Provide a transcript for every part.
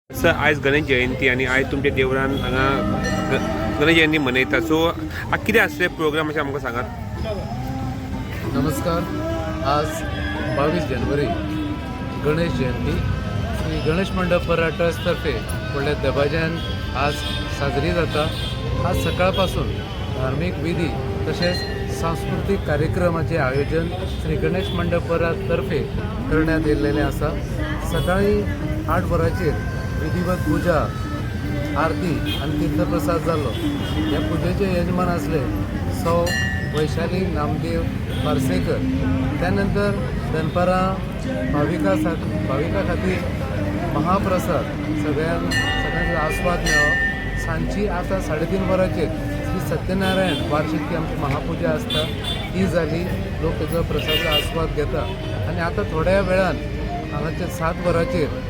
Sir आज गणेश जयंती आणि आज तुमच्या देवळान हांगा गणेश जयंती मनयता सो आज कितें आसले प्रोग्राम अशें आमकां सांगात. नमस्कार. आज 22 जानेवारी गणेश जयंती श्री गणेश मंडप पर्रा ट्रस्टतर्फे व्हडल्या दबाज्यान आज साजरी जाता. आज सकाळपासून धार्मिक विधी तसेच सांस्कृतिक कार्यक्रमाचे आयोजन श्री गणेश मंडप पर्रा तर्फे करण्यात येयलेले आसा. सकाळी 8 वरांचेर विधिवत पूजा आरती आणि तीर्थप्रसाद जालो. ह्या पुजेचे यजमान असले सौ वैशाली नामदेव पार्सेकर. त्यानंतर दनपारां भाविका खातीर महाप्रसाद सगळ्यांचा आस्वाद मेळ्ळो. सांजची आता 3:30 वरांचेर श्री सत्यनारायण वार्षिकी आमची महापुजा आसता ती जाली. लोक तेचो प्रसादाचो आस्वाद घेता आणि आता थोड्या वेळान हांगाचे 7 वरांचेर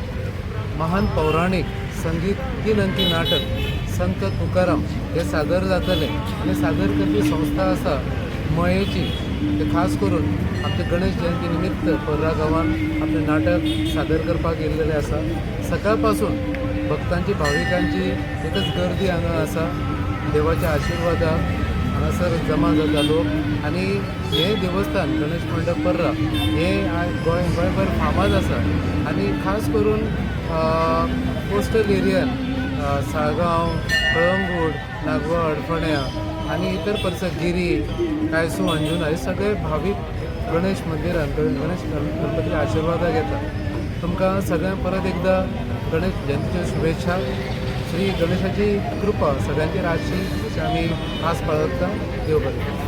महान पौराणिक संगीत 3 अंकी नाटक संत तुकाराम हे सादर जातले आणि सादर करपी संस्था आसा मयेची. ते खास करून आमच्या गणेश जयंती निमित्त पर्रा गांवांत आपले नाटक सादर करपाक येयल्लेले आसा. सकाळपासून भक्तांची भाविकांची एकच गर्दी हांगा आसा. देवाच्या आशिर्वादाक हांगासर जमा जाता लोक आणि हे देवस्थान गणेश मंडप पर्रा हे गोंयभर फामाद आसा आणि खास करून कोस्टल एरियान साळगांव, कळंगूट, नागवड, फोंड्या आणि इतर परिसर गिरी, कायसू, अंजुना हे सगळे भावीक गणेश मंदिरान गणेश गणपतीच्या आशिर्वादाक येतात. तुमकां सगळ्यांक परत एकदा गणेश जयंतीच्यो शुभेच्छा. श्री गणेशाची कृपा सगळ्यांचेर आसची अशी आमी आस बाळगता. देव बरें.